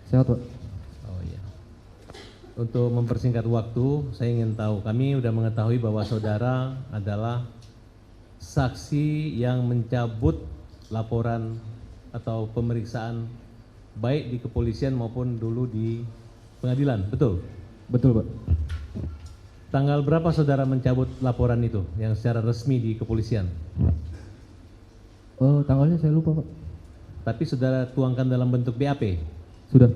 Sehat, Pak. Oh iya. Untuk mempersingkat waktu, saya ingin tahu, kami sudah mengetahui bahwa saudara adalah saksi yang mencabut laporan atau pemeriksaan baik di kepolisian maupun dulu di pengadilan, betul? Betul, Pak. Tanggal berapa saudara mencabut laporan itu yang secara resmi di kepolisian? Tanggalnya saya lupa, Pak. Tapi saudara tuangkan dalam bentuk BAP? Sudah.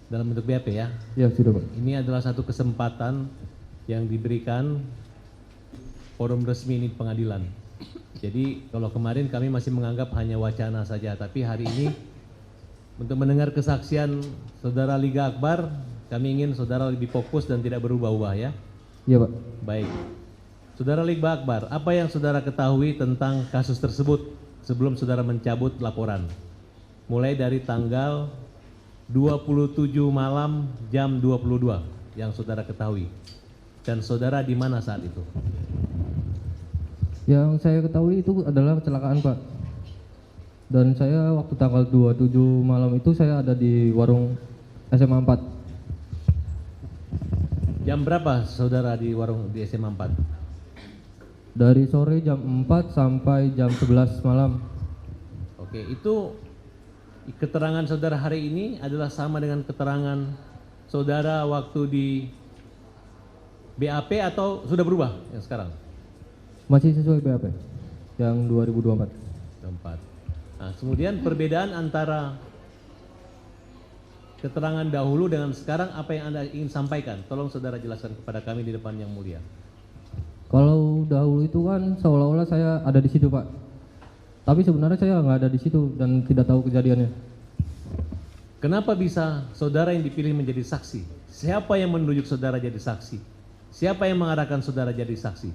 Dalam bentuk BAP ya? Ya, sudah, Pak. Ini adalah satu kesempatan yang diberikan forum resmi ini pengadilan. Jadi kalau kemarin kami masih menganggap hanya wacana saja, tapi hari ini untuk mendengar kesaksian saudara Liga Akbar, kami ingin saudara lebih fokus dan tidak berubah-ubah ya. Iya, Pak. Baik. Saudara Liga Akbar, apa yang saudara ketahui tentang kasus tersebut sebelum saudara mencabut laporan? Mulai dari tanggal 27 malam jam 22 yang saudara ketahui. Dan saudara di mana saat itu? Yang saya ketahui itu adalah kecelakaan, Pak. Dan saya waktu tanggal 27 malam itu saya ada di warung SMA 4. Jam berapa saudara di warung di SMA 4? Dari sore jam 4 sampai jam 11 malam. Oke, itu keterangan saudara hari ini adalah sama dengan keterangan saudara waktu di BAP atau sudah berubah yang sekarang? Masih sesuai BAP yang 2024. Tempat. Nah, kemudian perbedaan antara keterangan dahulu dengan sekarang apa yang Anda ingin sampaikan? Tolong saudara jelaskan kepada kami di depan yang mulia. Kalau dahulu itu kan seolah-olah saya ada di situ, Pak. Tapi sebenarnya saya nggak ada di situ dan tidak tahu kejadiannya. Kenapa bisa saudara yang dipilih menjadi saksi? Siapa yang menunjuk saudara jadi saksi? Siapa yang mengarahkan saudara jadi saksi?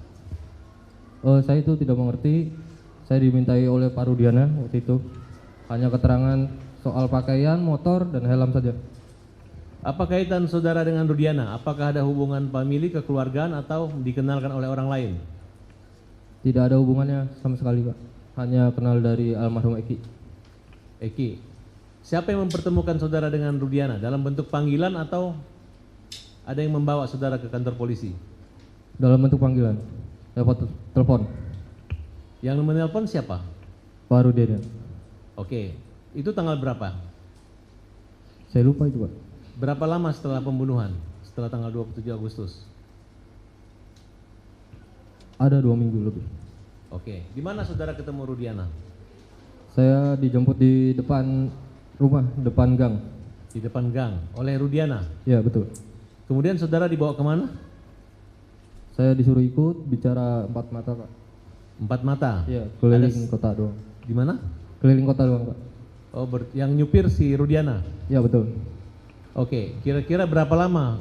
Saya itu tidak mengerti. Saya dimintai oleh Pak Rudiana waktu itu. Hanya keterangan soal pakaian, motor, dan helm saja. Apa kaitan saudara dengan Rudiana? Apakah ada hubungan famili, kekeluargaan, atau dikenalkan oleh orang lain? Tidak ada hubungannya sama sekali, Pak. Hanya kenal dari almarhum Eki. Eki, siapa yang mempertemukan saudara dengan Rudiana? Dalam bentuk panggilan atau ada yang membawa saudara ke kantor polisi? Dalam bentuk panggilan. Lewat telepon. Yang menelpon siapa? Pak Rudiana. Oke, itu tanggal berapa? Saya lupa itu, Pak. Berapa lama setelah pembunuhan? Setelah tanggal 27 Agustus? Ada 2 minggu lebih. Oke, di mana saudara ketemu Rudiana? Saya dijemput di depan rumah, depan gang. Di depan gang, oleh Rudiana? Ya, betul. Kemudian saudara dibawa kemana? Saya disuruh ikut bicara 4 mata, Pak. 4 mata? Iya, keliling kota doang. Di mana? Keliling kota doang, Pak. Oh, yang nyupir si Rudiana? Ya, betul. Oke, kira-kira berapa lama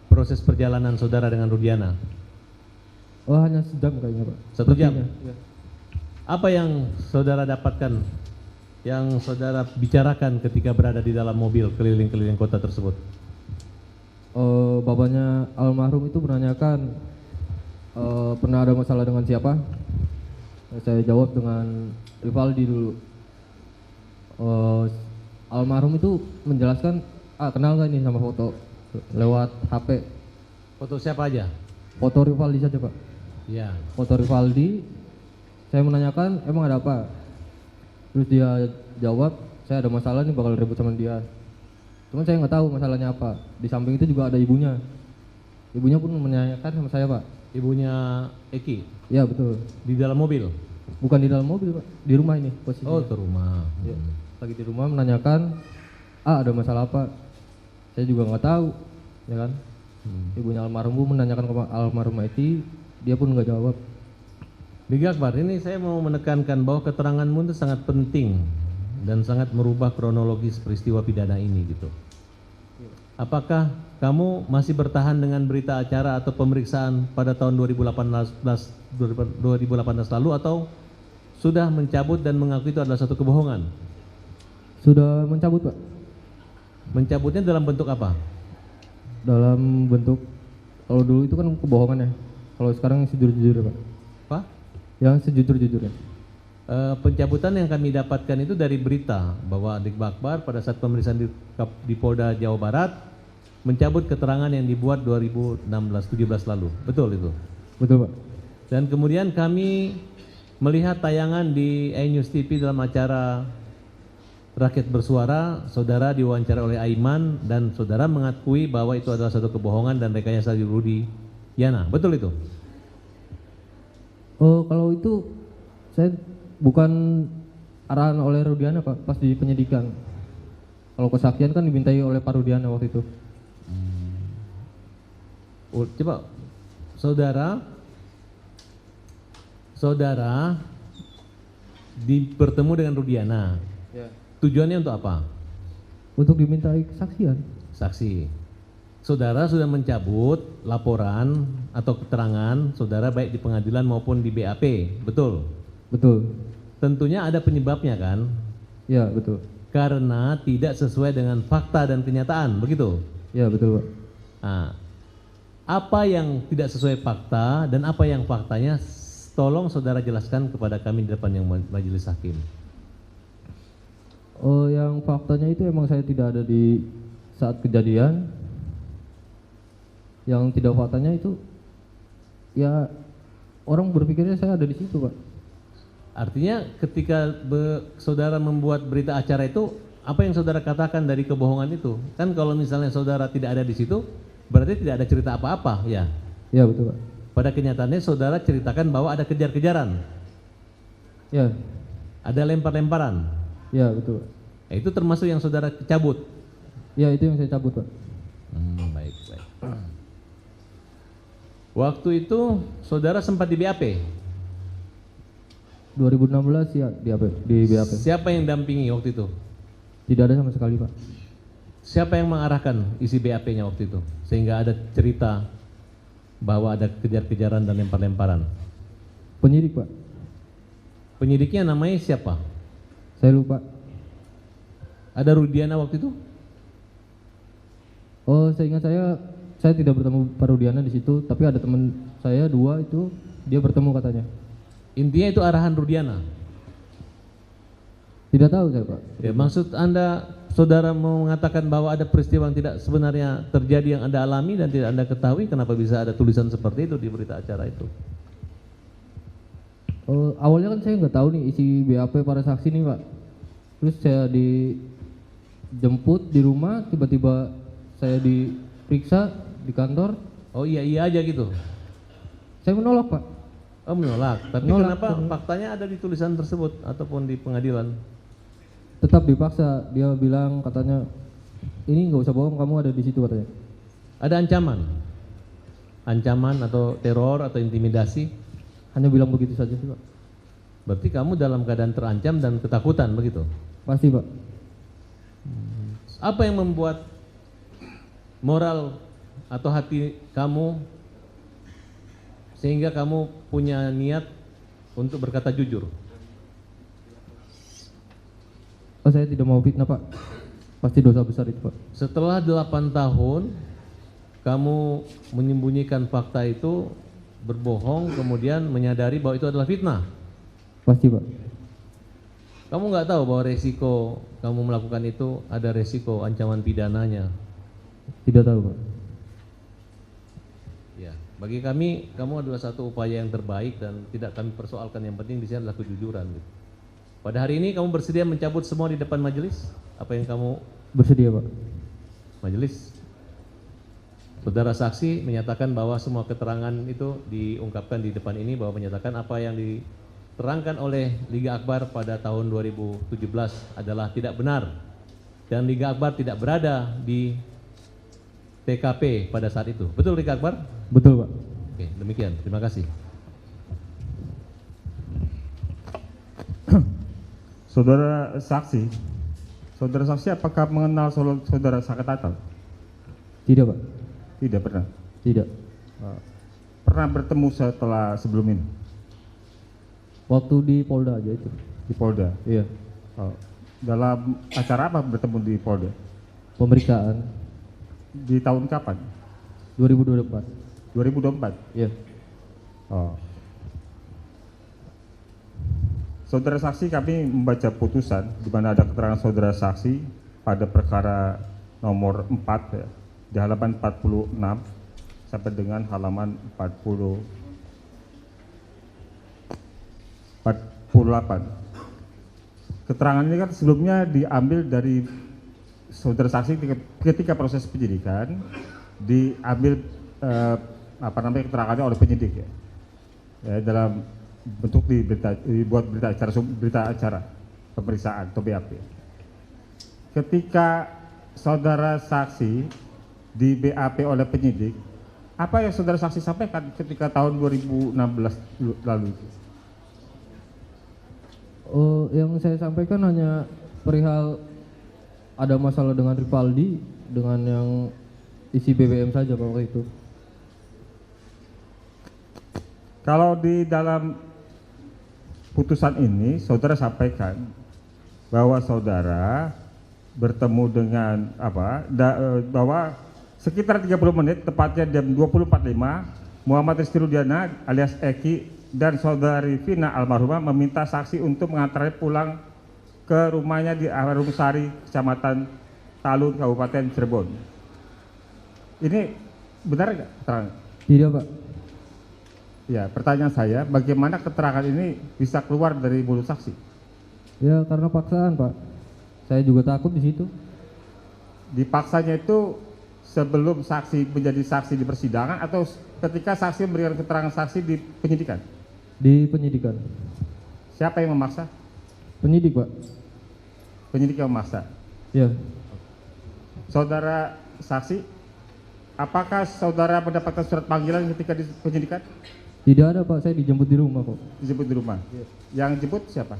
proses perjalanan saudara dengan Rudiana? Oh, hanya sejam kayaknya, Pak. 1 jam? Ya. Apa yang saudara dapatkan, yang saudara bicarakan ketika berada di dalam mobil keliling-keliling kota tersebut? Bapaknya almarhum itu menanyakan pernah ada masalah dengan siapa? Saya jawab dengan Rivaldi dulu. Almarhum itu menjelaskan, kenal nggak ini sama foto lewat HP? Foto siapa aja? Foto Rivaldi saja, Pak. Ya. Foto Rivaldi. Saya menanyakan emang ada apa? Terus dia jawab, saya ada masalah nih, bakal ribut sama dia. Cuman saya nggak tahu masalahnya apa. Di samping itu juga ada ibunya. Ibunya pun menanyakan sama saya, Pak. Ibunya Eki? Ya, betul. Di dalam mobil? Bukan di dalam mobil, Pak. Di rumah ini posisinya. Oh, ke rumah. Ya. Lagi di rumah menanyakan, ada masalah apa? Saya juga nggak tahu, ya kan? Ibunya almarhum menanyakan ke almarhum Eki, dia pun nggak jawab. Liga Akbar, ini saya mau menekankan bahwa keteranganmu itu sangat penting dan sangat merubah kronologis peristiwa pidana ini gitu. Apakah kamu masih bertahan dengan berita acara atau pemeriksaan pada tahun 2018 lalu atau sudah mencabut dan mengaku itu adalah satu kebohongan? Sudah mencabut, Pak. Mencabutnya dalam bentuk apa? Dalam bentuk, kalau dulu itu kan kebohongan ya. Kalau sekarang sejujur-jujurnya, Pak. Apa? Yang sejujur-jujurnya. Pencabutan yang kami dapatkan itu dari berita bahwa Adik Akbar pada saat pemeriksaan di Polda Jawa Barat mencabut keterangan yang dibuat 2016-17 lalu. Betul itu? Betul Pak. Dan kemudian kami melihat tayangan di iNews TV dalam acara Rakyat Bersuara, saudara diwawancara oleh Aiman dan saudara mengakui bahwa itu adalah satu kebohongan dan rekayasa Rudi Yana. Betul itu? Oh, kalau itu saya bukan arahan oleh Rudiana Pak, pas di penyidikan. Kalau kesaksian kan dimintai oleh Pak Rudiana waktu itu. Coba saudara bertemu dengan Rudiana. Ya. Tujuannya untuk apa? Untuk dimintai kesaksian. Saksi. Saudara sudah mencabut laporan atau keterangan saudara baik di pengadilan maupun di BAP, betul? Betul. Tentunya ada penyebabnya kan? Ya, betul. Karena tidak sesuai dengan fakta dan kenyataan, begitu? Ya, betul Pak. Nah, apa yang tidak sesuai fakta dan apa yang faktanya, tolong saudara jelaskan kepada kami di depan yang majelis hakim. Oh, yang faktanya itu emang saya tidak ada di saat kejadian. Yang tidak faktanya itu ya orang berpikirnya saya ada di situ Pak. Artinya ketika saudara membuat berita acara itu, apa yang saudara katakan dari kebohongan itu? Kan kalau misalnya saudara tidak ada di situ, berarti tidak ada cerita apa-apa, ya? Ya, betul Pak. Pada kenyataannya saudara ceritakan bahwa ada kejar-kejaran, Ya. ada lempar-lemparan. Ya, betul Pak. Itu termasuk yang saudara cabut? Ya, itu yang saya cabut Pak. Baik. Waktu itu saudara sempat di BAP? 2016 ya di BAP. Siapa yang dampingi waktu itu? Tidak ada sama sekali Pak. Siapa yang mengarahkan isi BAP-nya waktu itu? Sehingga ada cerita bahwa ada kejar-kejaran dan lempar-lemparan. Penyidik Pak. Penyidiknya namanya siapa? Saya lupa. Ada Rudiana waktu itu? Oh, seingat saya tidak bertemu Pak Rudiana di situ, tapi ada teman saya dua itu dia bertemu katanya. Intinya itu arahan Rudiana? Tidak tahu saya Pak. Ya, maksud Anda, saudara mau mengatakan bahwa ada peristiwa yang tidak sebenarnya terjadi yang Anda alami dan tidak Anda ketahui, kenapa bisa ada tulisan seperti itu di berita acara itu? Oh, awalnya kan saya nggak tahu nih isi BAP para saksi nih Pak. Terus saya dijemput di rumah, tiba-tiba saya diperiksa di kantor. Oh iya aja gitu? Saya menolak Pak. Oh menolak, tapi Menolak, kenapa faktanya ada di tulisan tersebut ataupun di pengadilan? Tetap dipaksa, dia bilang katanya ini nggak usah bohong, kamu ada di situ katanya. Ada ancaman? Ancaman atau teror atau intimidasi? Hanya bilang begitu saja sih Pak. Berarti kamu dalam keadaan terancam dan ketakutan begitu? Pasti Pak. Apa yang membuat moral atau hati kamu sehingga kamu punya niat untuk berkata jujur? Oh, saya tidak mau fitnah Pak. Pasti dosa besar itu Pak. Setelah 8 tahun kamu menyembunyikan fakta itu, berbohong, kemudian menyadari bahwa itu adalah fitnah. Pasti Pak. Kamu nggak tahu bahwa resiko kamu melakukan itu ada resiko ancaman pidananya? Tidak tahu Pak. Ya, bagi kami kamu adalah satu upaya yang terbaik dan tidak kami persoalkan. Yang penting di sini adalah kejujuran. Pada hari ini kamu bersedia mencabut semua di depan majelis? Apa yang kamu Bersedia Pak. majelis? Saudara saksi menyatakan bahwa semua keterangan itu diungkapkan di depan ini, bahwa menyatakan apa yang diterangkan oleh Liga Akbar pada tahun 2017 adalah tidak benar dan Liga Akbar tidak berada di TKP pada saat itu. Betul Liga Akbar? Betul Pak. Oke, demikian. Terima kasih. Saudara saksi apakah mengenal saudara Saketatal? Tidak Pak. Tidak pernah. Tidak. Pernah bertemu sebelum ini Waktu di Polda aja itu. di Polda. Iya. Dalam acara apa bertemu di Polda? Pemeriksaan Di tahun kapan? 2024. 2024. Iya. Oh. Saudara saksi, kami membaca putusan di mana ada keterangan saudara saksi pada perkara nomor 4 ya, di halaman 46 sampai dengan halaman 48. Keterangan ini kan sebelumnya diambil dari saudara saksi ketika proses penyidikan, diambil keterangannya oleh penyidik ya, dalam bentuk dibuat berita acara pemeriksaan atau BAP. Ketika saudara saksi di BAP oleh penyidik, apa yang saudara saksi sampaikan ketika tahun 2016 lalu? Oh, yang saya sampaikan hanya perihal ada masalah dengan Rivaldi dengan yang isi BBM saja Pak waktu itu. Kalau di dalam putusan ini saudara sampaikan bahwa saudara bertemu dengan bahwa sekitar 30 menit tepatnya jam 20.45 Muhammad Rizky Rudiana alias Eki dan saudari Vina almarhumah meminta saksi untuk mengantarnya pulang ke rumahnya di Arumsari, Kecamatan Talun, Kabupaten Cirebon. Ini benar nggak keterangan? Tidak Pak. Ya, pertanyaan saya, bagaimana keterangan ini bisa keluar dari mulut saksi? Ya karena paksaan Pak. Saya juga takut di situ. Dipaksanya itu sebelum saksi menjadi saksi di persidangan atau ketika saksi memberikan keterangan saksi di penyidikan? Di penyidikan. Siapa yang memaksa? Penyidik Pak. Penyidik yang memaksa. Ya. Saudara saksi, apakah saudara mendapatkan surat panggilan ketika di penyidikan? Tidak ada Pak, saya dijemput di rumah kok. Dijemput di rumah. Yang jemput siapa?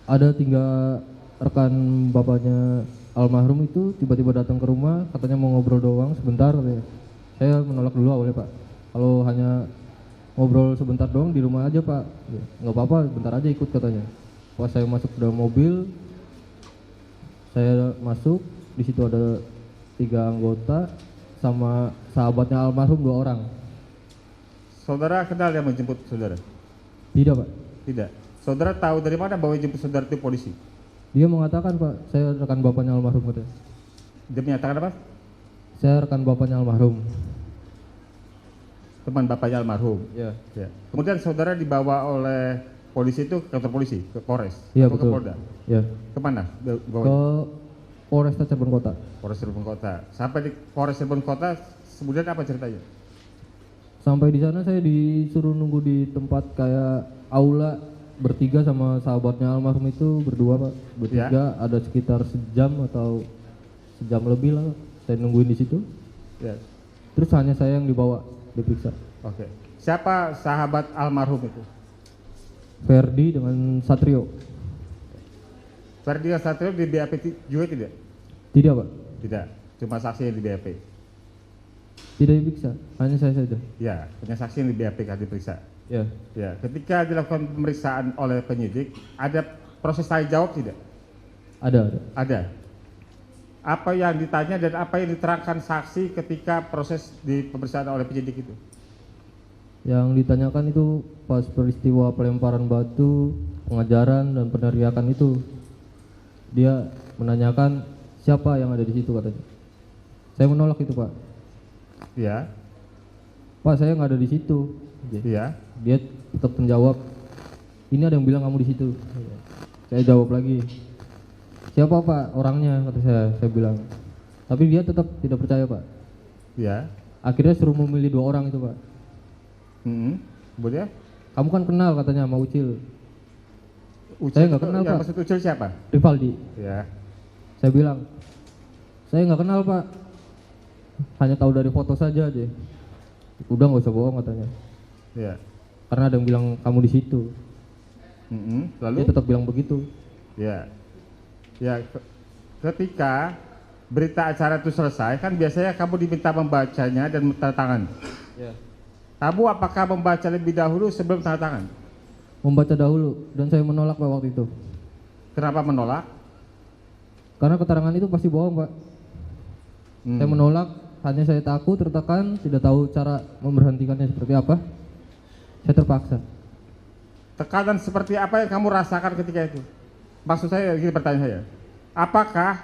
Ada 3 rekan bapaknya almarhum itu tiba-tiba datang ke rumah, katanya mau ngobrol doang sebentar katanya. Saya menolak dulu awalnya Pak. Kalau hanya ngobrol sebentar doang di rumah aja Pak, ya, nggak apa-apa, bentar aja ikut katanya. Pas saya masuk ke dalam mobil, saya masuk, di situ ada 3 anggota sama sahabatnya almarhum 2 orang. Saudara kenal yang menjemput saudara? Tidak Pak. Tidak. Saudara tahu dari mana bahwa yang jemput saudara itu polisi? Dia mengatakan Pak, saya rekan bapaknya almarhum katanya. Dia menyatakan apa? Saya rekan bapaknya almarhum. Teman bapaknya almarhum. Ya. Ya. Kemudian saudara dibawa oleh polisi itu ke kantor polisi, ke Polres, Iya atau betul. ke Polda. Ya. Kemana? Ke Polresta Cirebon Kota. Polres Cirebon Kota. Sampai di Polres Cirebon Kota, kemudian apa ceritanya? Sampai di sana saya disuruh nunggu di tempat kayak aula bertiga sama sahabatnya almarhum itu berdua Pak. Bertiga ada sekitar sejam atau sejam lebih lah. Saya nungguin di situ. Ya. Terus hanya saya yang dibawa diperiksa. Oke. Siapa sahabat almarhum itu? Ferdi dengan Satrio. Ferdi Satrio di BAP juga tidak? Tidak Pak. Tidak. Cuma saksi yang di BAP. Tidak diperiksa. Hanya saya saja. Ya, hanya saksi yang di BAP kan diperiksa. Ya. Ya, ketika dilakukan pemeriksaan oleh penyidik, ada proses tanya jawab tidak? Ada. Ada. Apa yang ditanya dan apa yang diterangkan saksi ketika proses di pemeriksaan oleh penyidik itu? Yang ditanyakan itu pas peristiwa pelemparan batu, pengajaran dan peneriakan itu. Dia menanyakan siapa yang ada di situ katanya. Saya menolak itu Pak. Ya. Pak saya nggak ada di situ. Iya. Dia tetap menjawab, ini ada yang bilang kamu di situ. Saya jawab lagi, siapa Pak orangnya, kata saya bilang. Tapi dia tetap tidak percaya Pak. Iya. Akhirnya suruh memilih 2 orang itu Pak. Kemudian? Kamu kan kenal katanya sama Ucil. Ucil Saya nggak itu- kenal, yang Pak. maksud Ucil siapa? Rivaldi. Ya. Saya bilang, saya nggak kenal Pak, hanya tahu dari foto saja aja. Udah nggak usah bohong katanya. Ya. Karena ada yang bilang kamu di situ. Lalu? Dia tetap bilang begitu. Ya. Ya, ketika berita acara itu selesai, kan biasanya kamu diminta membacanya dan tanda tangan. Ya. Kamu apakah membaca lebih dahulu sebelum tanda tangan? Membaca dahulu dan saya menolak Pak waktu itu. Kenapa menolak? Karena keterangan itu pasti bohong Pak. Saya menolak, hanya saya takut, tertekan, tidak tahu cara memberhentikannya seperti apa. Saya terpaksa. Tekanan seperti apa yang kamu rasakan ketika itu? Maksud saya, gini pertanyaan saya. Apakah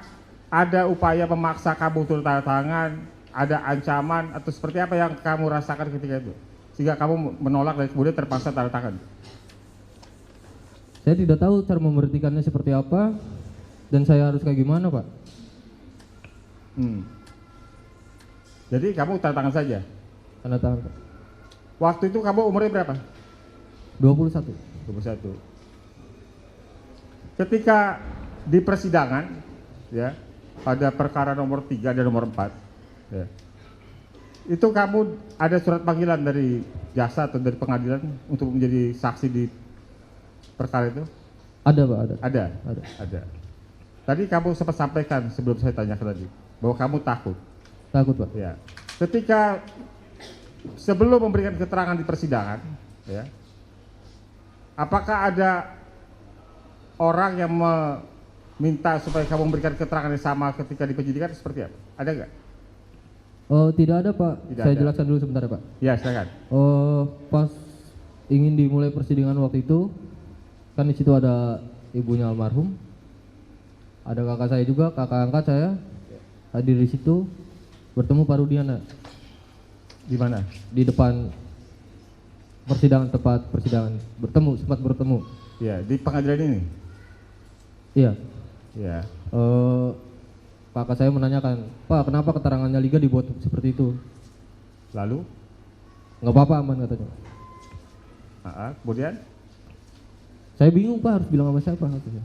ada upaya memaksa kamu turun tanda tangan, ada ancaman, atau seperti apa yang kamu rasakan ketika itu? Sehingga kamu menolak dan kemudian terpaksa tanda tangan. Saya tidak tahu cara memberhentikannya seperti apa, dan saya harus kayak gimana, Pak. Jadi kamu tanda tangan saja? Tanda tangan, Pak. Waktu itu kamu umurnya berapa? 21. 21. Ketika di persidangan, ya, pada perkara nomor 3 dan nomor 4, ya, itu kamu ada surat panggilan dari jaksa atau dari pengadilan untuk menjadi saksi di perkara itu? Ada, Pak, ada. Ada? Ada. Ada. Tadi kamu sempat sampaikan sebelum saya tanyakan tadi, bahwa kamu takut. Takut, Pak. Ya. Ketika sebelum memberikan keterangan di persidangan, ya, apakah ada orang yang meminta supaya kamu memberikan keterangan yang sama ketika di penyidikan seperti apa? Ada nggak? Oh, tidak ada, Pak. Tidak Saya ada. jelaskan dulu sebentar, ya, Pak. Ya, silakan. Pas ingin dimulai persidangan waktu itu, kan di situ ada ibunya almarhum, ada kakak saya juga, kakak angkat saya hadir di situ, bertemu Pak Rudiana Di mana? di depan persidangan, tempat persidangan, sempat bertemu. Ya, di pengadilan ini. Iya. Ya. Kakak saya menanyakan, Pak, kenapa keterangannya Liga dibuat seperti itu? Lalu, Nggak apa-apa, aman, katanya. kemudian, Saya bingung, Pak, harus bilang sama siapa, katanya.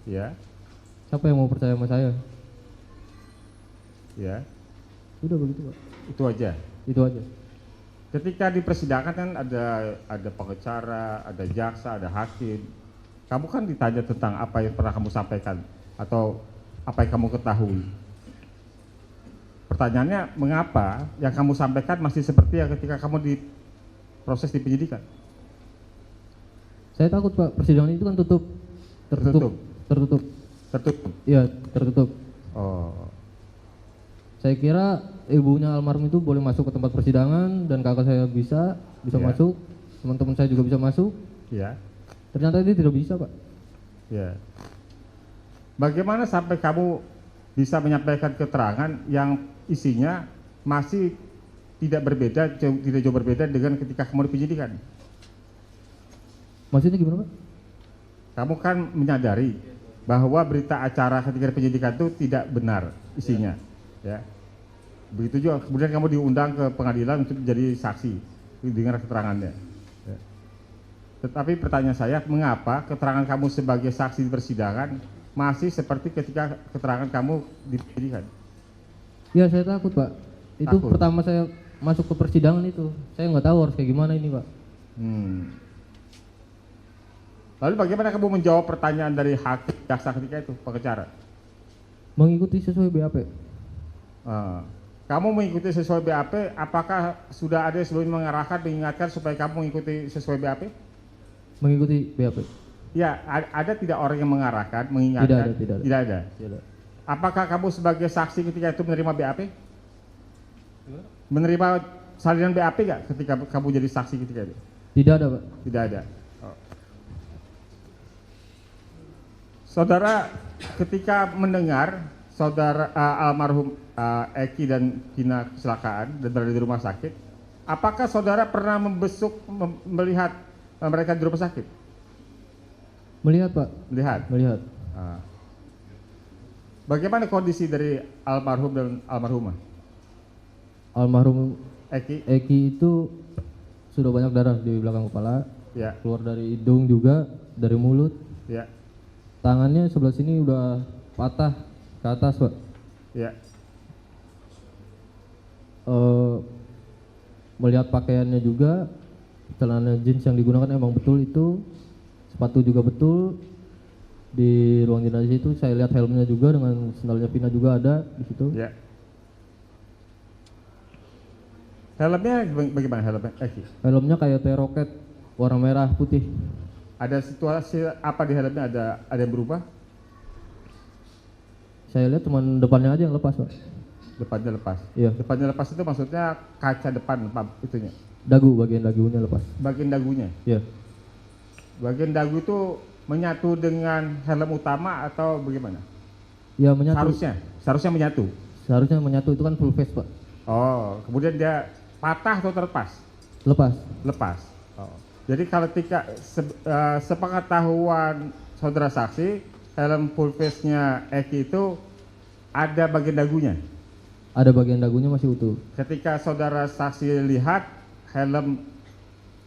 ya, Siapa yang mau percaya sama saya? ya, Udah begitu, Pak. itu aja. Itu aja. Ketika di persidangan kan ada pengacara, ada jaksa, ada hakim. Kamu kan ditanya tentang apa yang pernah kamu sampaikan atau apa yang kamu ketahui. Pertanyaannya, mengapa yang kamu sampaikan masih seperti yang ketika kamu di proses di penyidikan? Saya takut, Pak, persidangan itu kan tertutup. Tertutup. Iya, tertutup. Oh, Saya kira ibunya almarhum itu boleh masuk ke tempat persidangan dan kakak saya bisa Iya. masuk, teman-teman saya juga bisa masuk. ya, Ternyata dia tidak bisa, Pak. ya. Bagaimana sampai kamu bisa menyampaikan keterangan yang isinya masih tidak jauh berbeda dengan ketika kamu di penyidikan? Maksudnya gimana, Pak? Kamu kan menyadari bahwa berita acara ketika di penyidikan itu tidak benar isinya, ya. Begitu juga kemudian kamu diundang ke pengadilan untuk menjadi saksi, dengar keterangannya. Ya. Tetapi pertanyaan saya, mengapa keterangan kamu sebagai saksi di persidangan masih seperti ketika keterangan kamu di penyidikan? Ya, saya takut, Pak. Itu Takut. pertama saya masuk ke persidangan itu. Saya nggak tahu harus kayak gimana ini, Pak. Lalu bagaimana kamu menjawab pertanyaan dari hakim jaksa ketika itu, pengacara? Mengikuti sesuai BAP. Kamu mengikuti sesuai BAP, apakah sudah ada yang sebelumnya mengingatkan supaya kamu mengikuti sesuai BAP? Mengikuti BAP. Ya, ada tidak orang yang mengarahkan, mengingatkan? Tidak ada. Tidak ada. Tidak. Apakah kamu sebagai saksi ketika itu menerima BAP? Menerima salinan BAP nggak ketika kamu jadi saksi ketika itu? Tidak ada, Pak. Tidak ada. Saudara, ketika mendengar saudara almarhum Eki dan Kina kecelakaan dan berada di rumah sakit, apakah saudara pernah melihat mereka di rumah sakit? Melihat, Pak. Melihat. Bagaimana kondisi dari almarhum dan almarhumah? Almarhum Eki? itu sudah banyak darah di belakang kepala, Ya, keluar dari hidung juga, dari mulut. ya, Tangannya sebelah sini udah patah ke atas, Pak. ya. Melihat pakaiannya juga, celana jeans yang digunakan emang betul itu, sepatu juga betul. Di ruang jenazah itu saya lihat helmnya juga dengan sendalnya Vina juga ada di situ. Ya. Helmnya bagaimana helmnya Eki? Helmnya kayak T-Rocket warna merah putih. Ada situasi apa di helmnya, ada yang berubah? Saya lihat cuma depannya aja yang lepas, Pak. Depannya lepas. Iya. Depannya lepas itu maksudnya kaca depan itunya. Bagian dagunya lepas. Bagian dagunya. Iya. Bagian dagu itu menyatu dengan helm utama atau bagaimana? Ya menyatu. Seharusnya menyatu. Seharusnya menyatu, itu kan full face Pak. Oh, kemudian dia patah atau terlepas? Lepas. Lepas. Oh. Jadi kalau sepengetahuan saudara saksi, helm full face-nya Eki itu ada bagian dagunya. Ada bagian dagunya masih utuh. Ketika saudara saksi lihat helm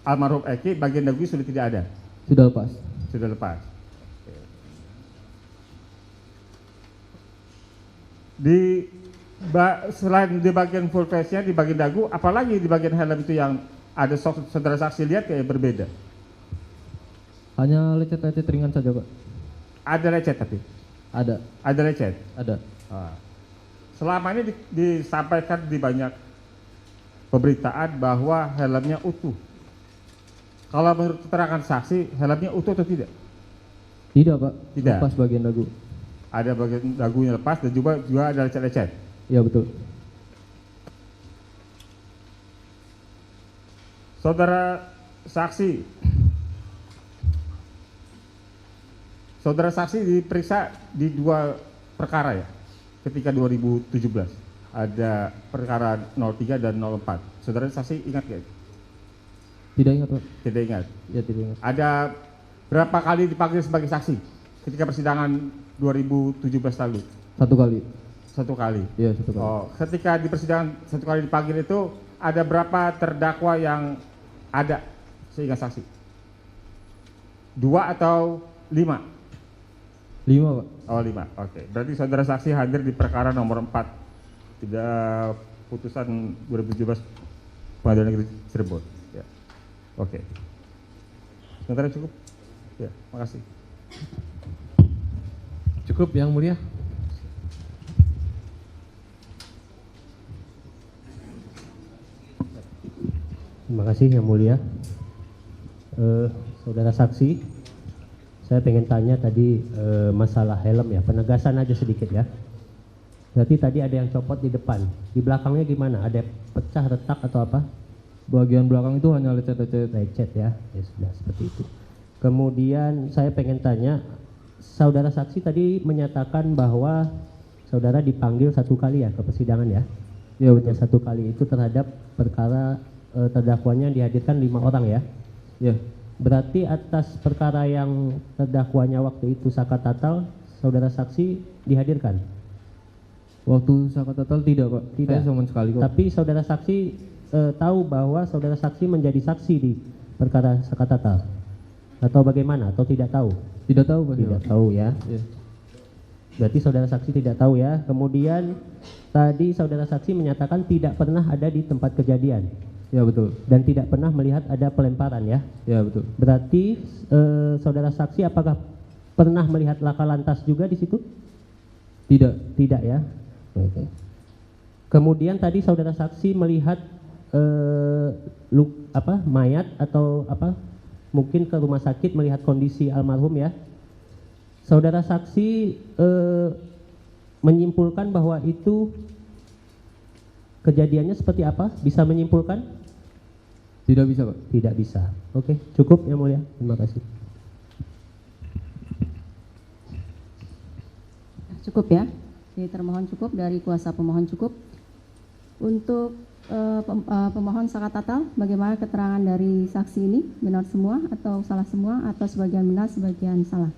almarhum Eki, bagian dagunya sudah tidak ada. Sudah lepas. Sudah lepas. Selain di bagian full face-nya, di bagian dagu, apalagi di bagian helm itu yang ada saudara saksi lihat kayak berbeda? Hanya lecet-lecet ringan saja Pak. Ada lecet tapi? Ada lecet? Ada. Ah. Selama ini disampaikan di banyak pemberitaan bahwa helmnya utuh. Kalau menurut keterangan saksi, helmnya utuh atau tidak? Tidak Pak. Tidak. Lepas bagian dagu. Ada bagian dagunya lepas dan juga ada lecet-lecet. Ya betul. Saudara saksi diperiksa di 2 perkara ya, ketika 2017 ada perkara 03 dan 04. Saudara saksi ingat nggak? Tidak ingat Pak. Tidak ingat. Ya tidak ingat. Ada berapa kali dipanggil sebagai saksi ketika persidangan 2017 lalu? 1 kali. 1 kali. Iya 1 kali. Oh, ketika di persidangan 1 kali dipanggil itu ada berapa terdakwa yang ada seingat saksi? 2 atau 5? 5 Pak. Oh 5, oke. Berarti saudara saksi hadir di perkara nomor 4, tidak putusan 2017 Pengadilan Negeri Cirebon. Ya. Oke. Sementara cukup? Ya, makasih. Cukup Yang Mulia? Terima kasih Yang Mulia. Saudara saksi, saya pengen tanya tadi masalah helm ya, penegasan aja sedikit ya. Berarti tadi ada yang copot di depan, di belakangnya gimana? Ada pecah, retak atau apa? Bagian belakang itu hanya lecet-lecet. Lecet ya, ya sudah seperti itu. Kemudian saya pengen tanya, saudara saksi tadi menyatakan bahwa saudara dipanggil 1 kali ya ke persidangan ya? Ya Hanya betul. 1 kali itu terhadap perkara terdakwanya dihadirkan 5 orang ya? Ya. Berarti atas perkara yang terdakwanya waktu itu Saka Tatal, saudara saksi dihadirkan? Waktu Saka Tatal tidak Pak. Tidak. Saya sama sekali kok. Tapi saudara saksi tahu bahwa saudara saksi menjadi saksi di perkara Saka Tatal? Atau bagaimana? Atau tidak tahu? Tidak tahu Pak. Tidak tahu ya. Ya. Berarti saudara saksi tidak tahu ya. Kemudian tadi saudara saksi menyatakan tidak pernah ada di tempat kejadian. Ya betul. Dan tidak pernah melihat ada pelemparan ya. Ya betul. Berarti saudara saksi apakah pernah melihat laka lantas juga di situ? Tidak. Tidak ya. Oke. Kemudian tadi saudara saksi melihat mayat atau apa? Mungkin ke rumah sakit melihat kondisi almarhum ya. Saudara saksi menyimpulkan bahwa itu kejadiannya seperti apa? Bisa menyimpulkan? Tidak bisa Pak. Tidak bisa. Oke, cukup Yang Mulia. Terima kasih. Cukup ya. Jadi termohon cukup, dari kuasa pemohon cukup. Untuk pemohon Saka Tatal, bagaimana keterangan dari saksi ini? Benar semua atau salah semua atau sebagian benar, sebagian salah?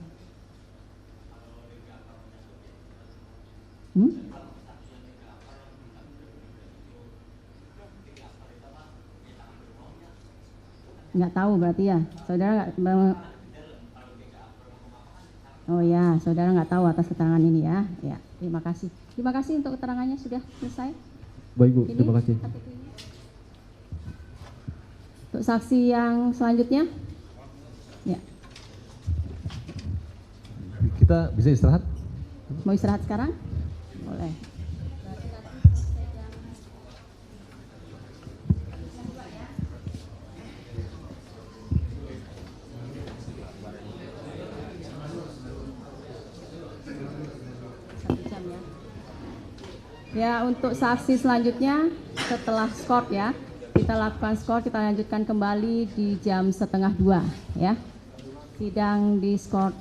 Nggak tahu berarti ya, saudara nggak. Oh ya, saudara nggak tahu atas keterangan ini ya. Ya, terima kasih. Terima kasih untuk keterangannya sudah selesai. Baik Bu, Ini terima kasih. KTP-nya. Untuk saksi yang selanjutnya, ya, Kita bisa istirahat? mau istirahat sekarang? Boleh. Ya, untuk saksi selanjutnya setelah skor ya, kita lakukan skor, kita lanjutkan kembali di jam 1:30 ya. Sidang Diskord